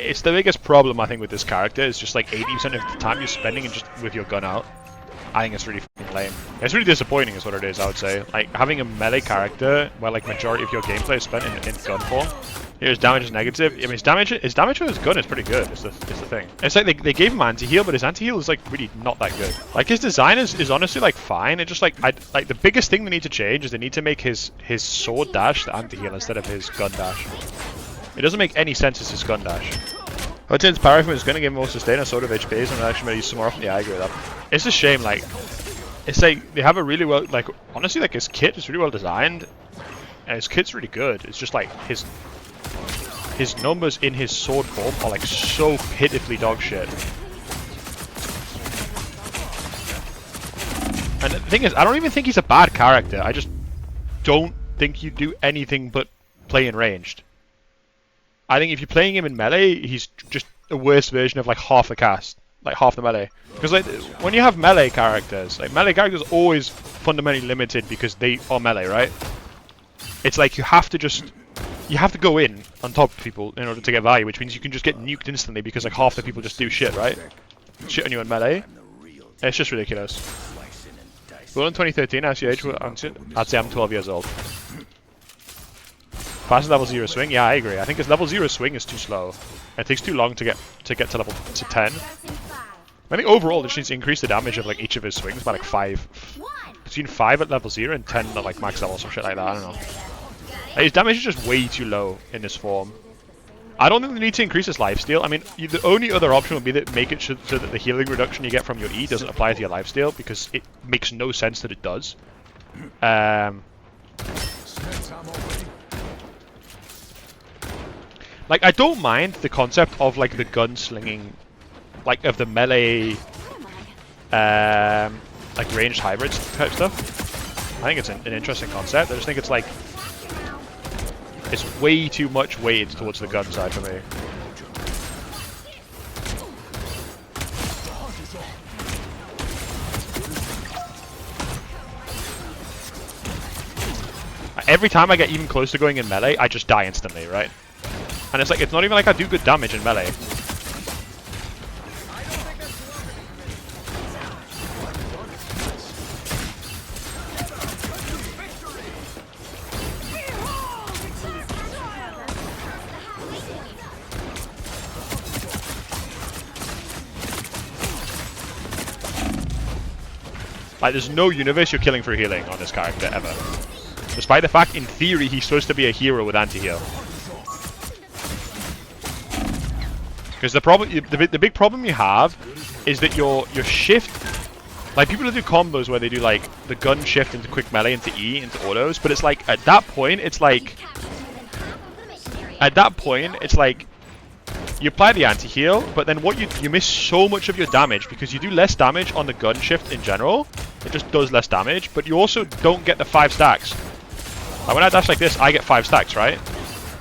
it's the biggest problem I think with this character. Is just like 80% of the time you're spending and just with your gun out. I think it's really fucking lame. It's really disappointing is what it is, I would say. Like, having a melee character where, like, majority of your gameplay is spent in gun form. Here's damage is negative. I mean, his damage with his gun is pretty good, is the thing. It's like they gave him anti-heal, but his anti-heal is, like, really not that good. Like, his design is honestly, like, fine. It's just, like, the biggest thing they need to change is they need to make his sword dash the anti-heal instead of his gun dash. It doesn't make any sense as his gun dash. Hudson's Paraffin is going to give him more sustain, a sort of HPs, and I'm actually going to use some more often. Yeah, I agree with that. It's a shame, like, it's like, they have a really well, like, honestly, like, his kit is really well designed, and his kit's really good. It's just, like, his numbers in his sword form are, like, so pitifully dog shit. And the thing is, I don't even think he's a bad character. I just don't think you do anything but play in ranged. I think if you're playing him in melee, he's just a worse version of, like, half the cast. Like, half the melee. Because, like, when you have melee characters, like, melee characters are always fundamentally limited because they are melee, right? It's like you have to go in on top of people in order to get value, which means you can just get nuked instantly because, like, half the people just do shit, right? Shit on you in melee. It's just ridiculous. Born in 2013, as your age, I'd say I'm 12 years old. Fastest level 0 swing? Yeah, I agree. I think his level 0 swing is too slow. It takes too long to get to level 10. I think overall, it just needs to increase the damage of, like, each of his swings by, like, 5. Between 5 at level 0 and 10 at, like, max level or some shit like that. I don't know. Like, his damage is just way too low in this form. I don't think they need to increase his lifesteal. I mean, the only other option would be to make it so that the healing reduction you get from your E doesn't apply to your lifesteal, because it makes no sense that it does. Like, I don't mind the concept of, like, the gunslinging, like, of the melee, like, ranged hybrids type stuff. I think it's an interesting concept. I just think it's, like, it's way too much weighted towards the gun side for me. Every time I get even close to going in melee, I just die instantly, right? And it's like, it's not even like I do good damage in melee. Like, there's no universe you're killing for healing on this character, ever. Despite the fact, in theory, he's supposed to be a hero with anti-heal. Because the big problem you have is that your shift, like, people who do combos where they do, like, the gun shift into quick melee into E into autos, but it's like, at that point it's like you apply the anti-heal, but then what you miss so much of your damage because you do less damage on the gun shift in general. It just does less damage, but you also don't get the 5 stacks. Like, when I dash like this, I get 5 stacks, right?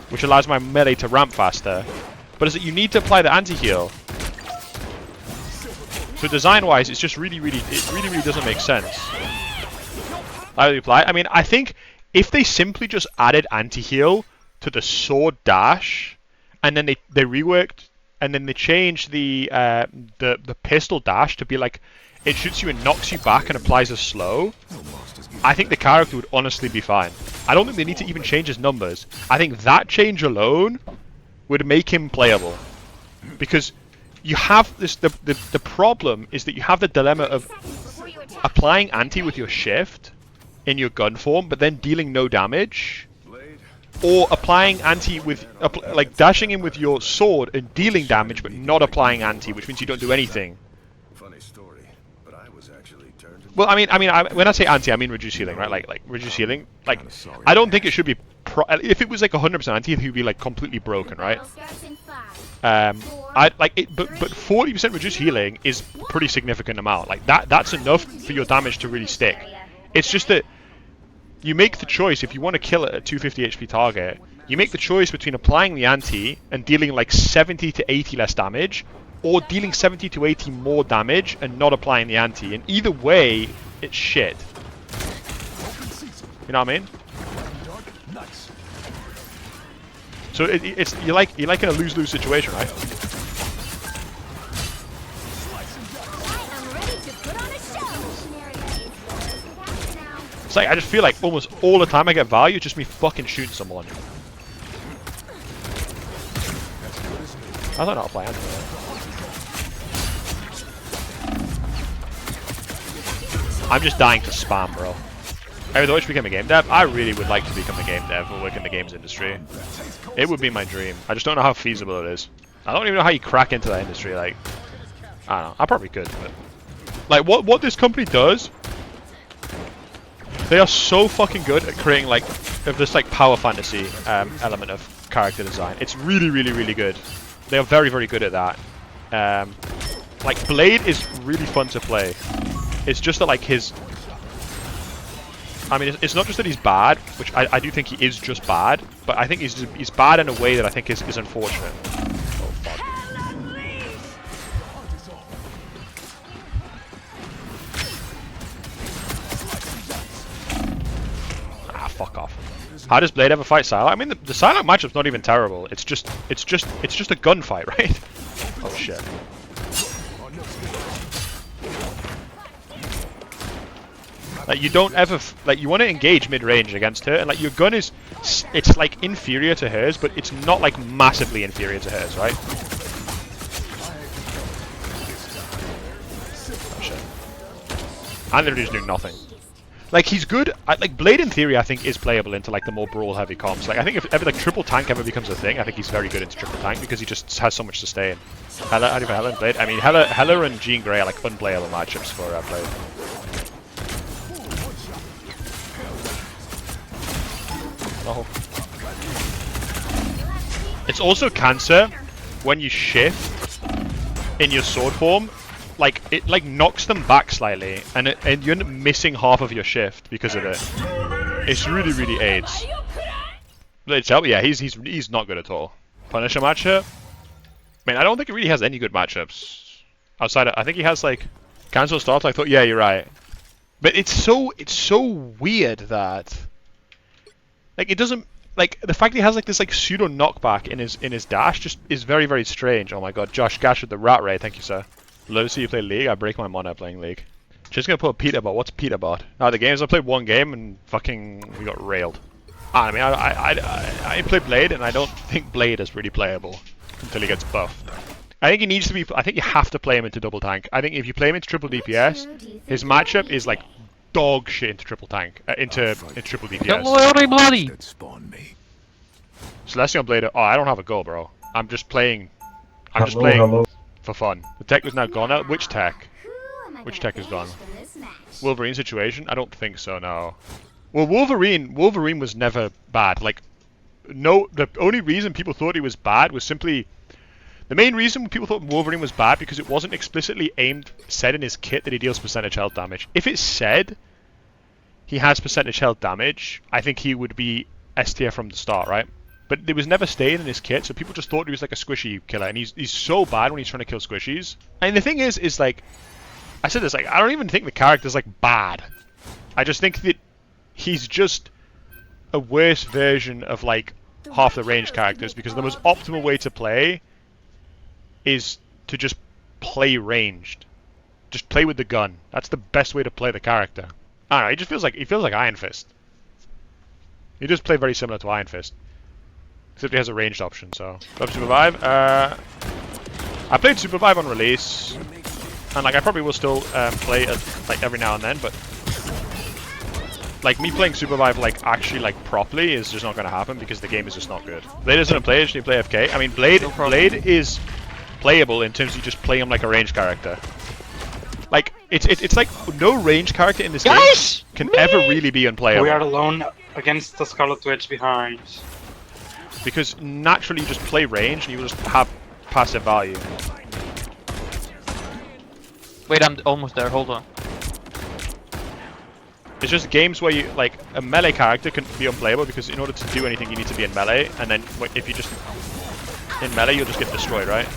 Which allows my melee to ramp faster. But is that you need to apply the anti-heal. So design-wise, it's just really doesn't make sense. I mean, I think if they simply just added anti-heal to the sword dash, and then they reworked, and then they changed the pistol dash to be like, it shoots you and knocks you back and applies a slow, I think the character would honestly be fine. I don't think they need to even change his numbers. I think that change alone would make him playable. Because you have this, the problem is that you have the dilemma of applying anti with your shift in your gun form, but then dealing no damage, or applying anti with, like, dashing in with your sword and dealing damage, but not applying anti, which means you don't do anything. Funny story, but I was actually turned. Well, I mean, when I say anti, I mean reduce healing, right? Like reduce healing. Like, I don't think it should be. If it was like 100% anti, it would be like completely broken, right? I like it, but 40% reduce healing is a pretty significant amount. Like that's enough for your damage to really stick. It's just that you make the choice if you want to kill it at 250 HP target. You make the choice between applying the anti and dealing like 70 to 80 less damage, or dealing 70 to 80 more damage and not applying the anti. And either way, it's shit. You know what I mean? So it's you're like in a lose-lose situation, right? It's like I just feel like almost all the time I get value, it's just me fucking shooting someone. I don't know how to play Anthem. I'm just dying to spam, bro. I wish to become a game dev. I really would like to become a game dev or work in the games industry. It would be my dream. I just don't know how feasible it is. I don't even know how you crack into that industry. Like, I don't know. I probably could, but like what this company does, they are so fucking good at creating like this like power fantasy element of character design. It's really, really, really good. They are very, very good at that. Like Blade is really fun to play. It's just that like his, I mean, it's not just that he's bad, which I do think he is just bad, but I think he's bad in a way that I think is unfortunate. Oh fuck. Ah, fuck off. How does Blade ever fight Psylocke? I mean, the Psylocke matchup's not even terrible. It's just a gunfight, right? Oh shit. Like you don't ever like you want to engage mid-range against her, and like your gun is, it's like inferior to hers, but it's not like massively inferior to hers, right? Oh shit. And they're just doing nothing. Like he's good. Like Blade in theory, I think is playable into like the more brawl-heavy comps. Like I think if ever like triple tank ever becomes a thing, I think he's very good into triple tank because he just has so much sustain. Hela and Blade. I mean, Hela and Jean Grey are like unplayable matchups for Blade. Oh. It's also cancer when you shift in your sword form. Like it like knocks them back slightly, and you end up missing half of your shift because of it. It's really, really aids. Yeah, he's not good at all. Punisher matchup. I mean, I don't think he really has any good matchups outside of, I think he has like cancel starts. I thought, yeah, you're right. But it's so weird that like it doesn't, like the fact that he has like this like pseudo knockback in his dash just is very, very strange. Oh my god, Josh Gash with the rat ray, thank you sir. Love to see you play League. I break my mono playing League. Just gonna put Peterbot. What's Peterbot? Oh, the games I played one game and fucking we got railed. I mean, I play Blade and I don't think Blade is really playable until he gets buffed. I think he needs to be. I think you have to play him into double tank. I think if you play him into triple DPS, his matchup is like dog shit into triple tank, into triple DPS. Bloody! Celestial Blade. Oh, I don't have a goal, bro. I'm just playing. I'm just playing for fun. The tech was now gone out. Which tech? Which tech is gone? Wolverine situation? I don't think so. No. Well, Wolverine was never bad. Like, no. The only reason people thought he was bad was simply. The main reason people thought Wolverine was bad because it wasn't explicitly said in his kit that he deals percentage health damage. If it said he has percentage health damage, I think he would be S tier from the start, right? But it was never stated in his kit, so people just thought he was like a squishy killer, and he's so bad when he's trying to kill squishies. And the thing is like, I said this, like, I don't even think the character's like bad. I just think that he's just a worse version of like half the ranged characters, because the most optimal way to play is to just play ranged. Just play with the gun. That's the best way to play the character. I don't know, he feels like Iron Fist. He does play very similar to Iron Fist. Except he has a ranged option, so. Love Supervive. I played Supervive on release. And like I probably will still play it like every now and then, but like me playing Supervive like actually like properly is just not gonna happen because the game is just not good. Blade isn't a play, you play FK. I mean Blade is playable in terms of you just play him like a ranged character. Like it's like no ranged character in this game can ever really be unplayable. We are alone against the Scarlet Witch behind. Because naturally you just play range and you will just have passive value. Wait, I'm almost there, hold on. It's just games where you, like, a melee character can be unplayable because in order to do anything you need to be in melee, and then if you just in melee you'll just get destroyed, right?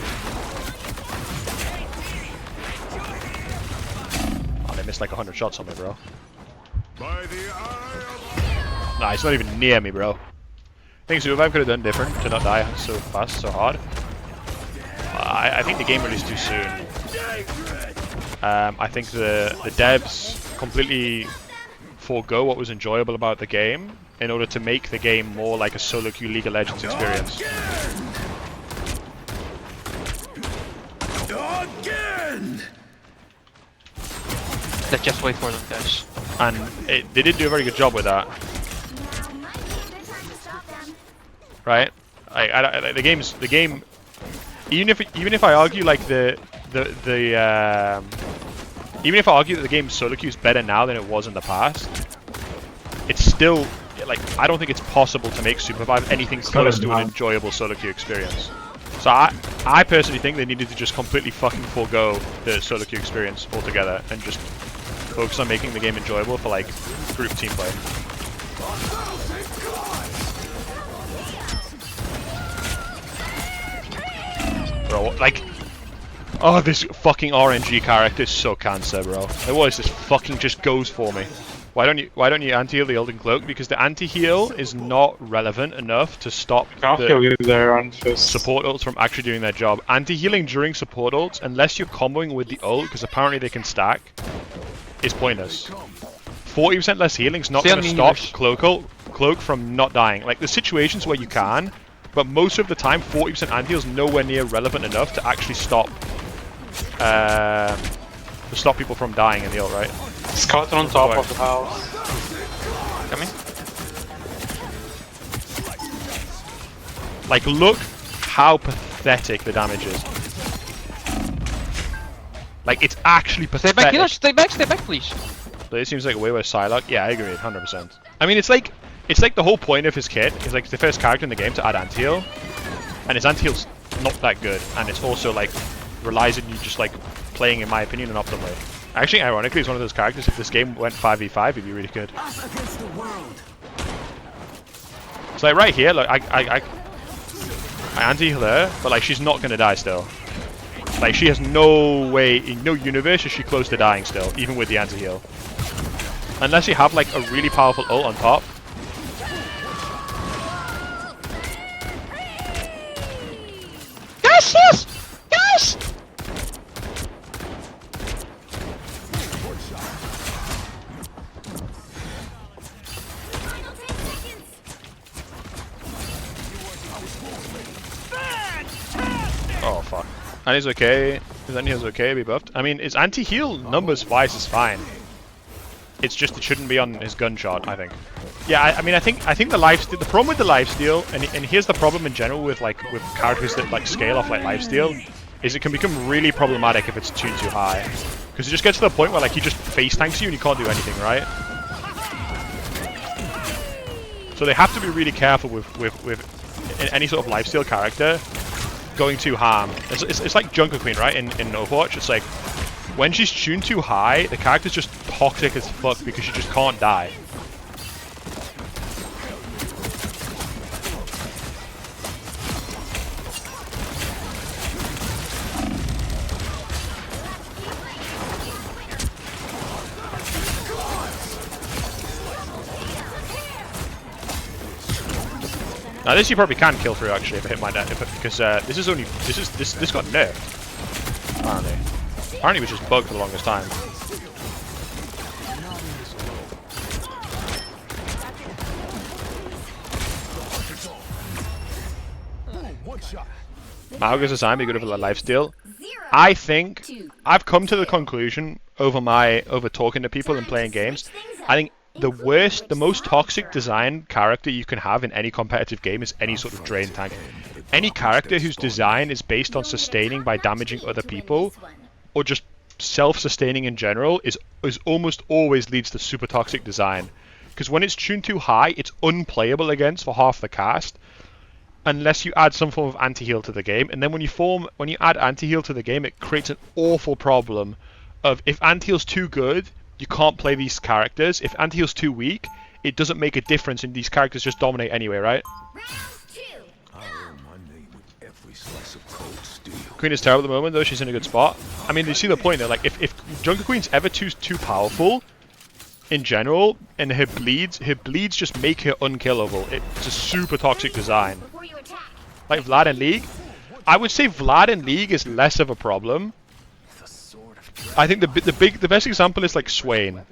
Oh, they missed like 100 shots on me, bro. Nah, he's not even near me, bro. think Survive could have done different to not die so fast, so hard. I think the game released too soon. I think the devs completely forego what was enjoyable about the game in order to make the game more like a solo queue League of Legends experience. Let's just wait for them, guys. And they did do a very good job with that. Right? The game. Even if I argue like even if I argue that the game's solo queue is better now than it was in the past, it's still like I don't think it's possible to make Supervive anything close to an enjoyable solo queue experience. So I personally think they needed to just completely fucking forego the solo queue experience altogether and just focus on making the game enjoyable for like group team play. Bro, like, oh, this fucking RNG character is so cancer, bro. Like, what is this? Fucking just goes for me. Why don't you anti-heal the Golden Cloak? Because the anti-heal is not relevant enough to stop the support ults from actually doing their job. Anti-healing during support ults, unless you're comboing with the ult, because apparently they can stack, is pointless. 40% less healing is not going to stop Cloak from not dying. Like, there's situations where you can, but most of the time, 40% anti-heal is nowhere near relevant enough to actually stop people from dying in the ult, right? Skeleton on top of the house. Coming. Like, look how pathetic the damage is. Like, it's actually pathetic. Stay back, Hilash, stay back, please. But it seems like a way worse Psylocke. Yeah, I agree, 100%. I mean, it's like the whole point of his kit is like the first character in the game to add anti-heal, and his anti-heal's not that good, and it's also like relies on you just like playing, in my opinion, an optimally. Actually, ironically, he's one of those characters. If this game went 5v5, he'd be really good. It's like right here, look, I anti-heal her, but like she's not gonna die still. Like she has no way, in no universe is she close to dying still, even with the anti-heal. Unless you have like a really powerful ult on top. Yes, yes, yes. Oh fuck. And he's okay. His anti-heal's okay, be buffed. I mean, his anti-heal numbers wise is fine. It's just it shouldn't be on his gunshot, I think. Yeah, I mean, I think the lifesteal. The problem with the lifesteal, and here's the problem in general with characters that like scale off like lifesteal, is it can become really problematic if it's too high. Because it just gets to the point where like he just face tanks you and you can't do anything, right? So they have to be really careful with any sort of lifesteal character going too harm. It's like Junker Queen, right? In Overwatch, it's like when she's tuned too high, the character's just toxic as fuck because she just can't die. Now this you probably can kill through actually if I hit my net, because this got nerfed. Apparently it was just bugged for the longest time. Mauga's assigned be good for the lifesteal. I think I've come to the conclusion over talking to people and playing games. I think the most toxic design character you can have in any competitive game is any sort of drain tank. Any character whose design is based on sustaining by damaging other people, or just self-sustaining in general, is almost always leads to super toxic design. Because when it's tuned too high, it's unplayable against for half the cast, unless you add some form of anti-heal to the game. And then when you add anti-heal to the game, it creates an awful problem of if anti-heal's too good, you can't play these characters. If anti-heal's too weak, it doesn't make a difference and these characters just dominate anyway, right? Queen is terrible at the moment though, she's in a good spot. I mean, you see the point there, like if Junker Queen's ever too powerful, in general, and her bleeds just make her unkillable. It's a super toxic design. Like Vlad in League, I would say Vlad in League is less of a problem. I think the best example is like Swain.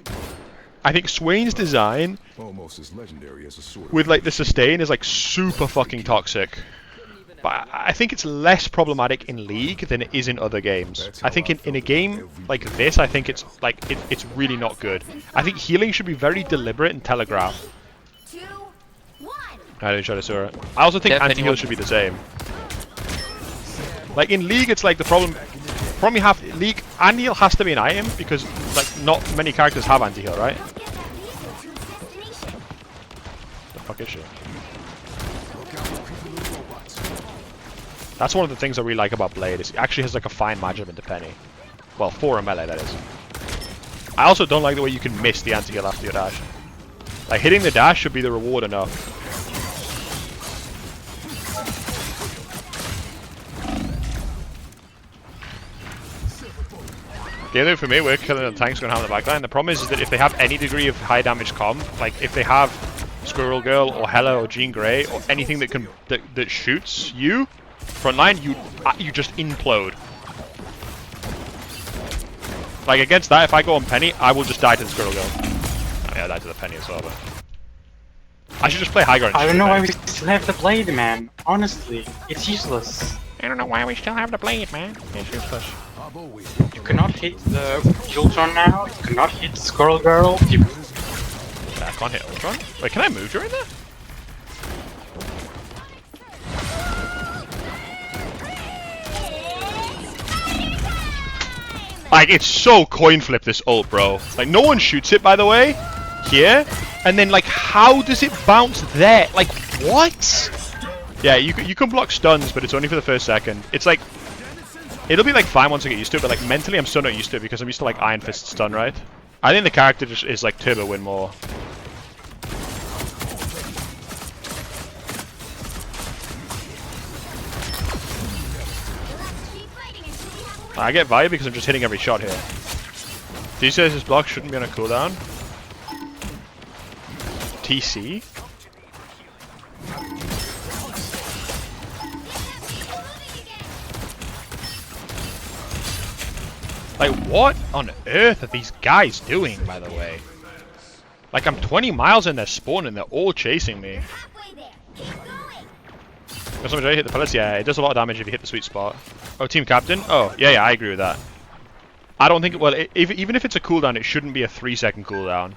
I think Swain's design Almost as legendary as a sword. with like the sustain is like super fucking toxic. But I think it's less problematic in League than it is in other games. I think in a game like this, I think it's like it's really not good. I think healing should be very deliberate and telegraphed. 2, 1. I didn't try to saw it. I also think Yeah, if anti-heal anyone- should be the same. Like in League, it's like the problem you have League anti-heal has to be an item because like not many characters have anti-heal, right? Get that vehicle to its destination. The fuck is she? That's one of the things I really like about Blade, is it actually has like a fine matchup into Penny. Well, for a melee, that is. I also don't like the way you can miss the anti-heal after your dash. Like, hitting the dash should be the reward enough. The other thing for me, we're killing the tanks going to have in the backline. The problem is that if they have any degree of high damage comp, like if they have Squirrel Girl or Hela or Jean Grey or anything that can that shoots you, frontline, you just implode. Like against that, if I go on Penny, I will just die to the Squirrel Girl. Oh, yeah, I died to the Penny as well, but I should just play high ground. I don't know why we still have the blade, man. Honestly, it's useless. I don't know why we still have the blade, man. It's useless. You cannot hit the Ultron now. You cannot hit Squirrel Girl. You... I can't hit Ultron. Wait, can I move during that? Like, it's so coin flip, this ult, bro. Like, no one shoots it, by the way. Here. And then, like, how does it bounce there? Like, what? Yeah, you can block stuns, but it's only for the first second. It's like... It'll be, like, fine once I get used to it, but, like, mentally I'm still not used to it because I'm used to, like, Iron Fist stun, right? I think the character just is, like, turbo win more. I get value because I'm just hitting every shot here. These guys' block shouldn't be on a cooldown. TC? Like, what on earth are these guys doing, by the way? Like, I'm 20 miles in their spawn and they're all chasing me. Halfway there. Keep going. Does somebody hit the pellets? Yeah, it does a lot of damage if you hit the sweet spot. Oh, team captain? Oh, yeah, I agree with that. I don't think, well, even if it's a cooldown, it shouldn't be a 3-second cooldown.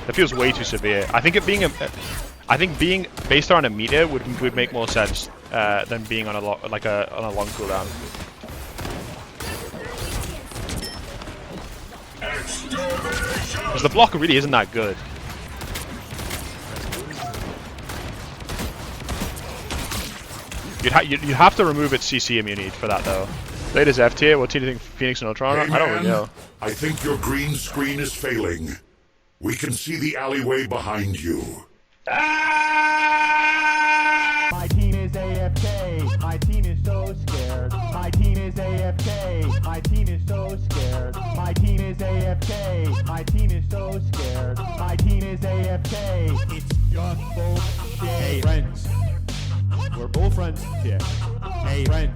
That feels way too severe. I think being based around a meter would make more sense than being on a on a long cooldown. Because the block really isn't that good. You'd have to remove its CC immunity for that though. Blade is F tier. What tier do you think Phoenix and Ultron are? Hey, I don't really man. know. I think your green screen is failing. We can see the alleyway behind you. My team is AFK. My team is so scared. My team is AFK. My team is so scared. My team is AFK. My team is so scared. My team is AFK. It's just bullshit. Hey, friends. We're all friends here. Hey, friends.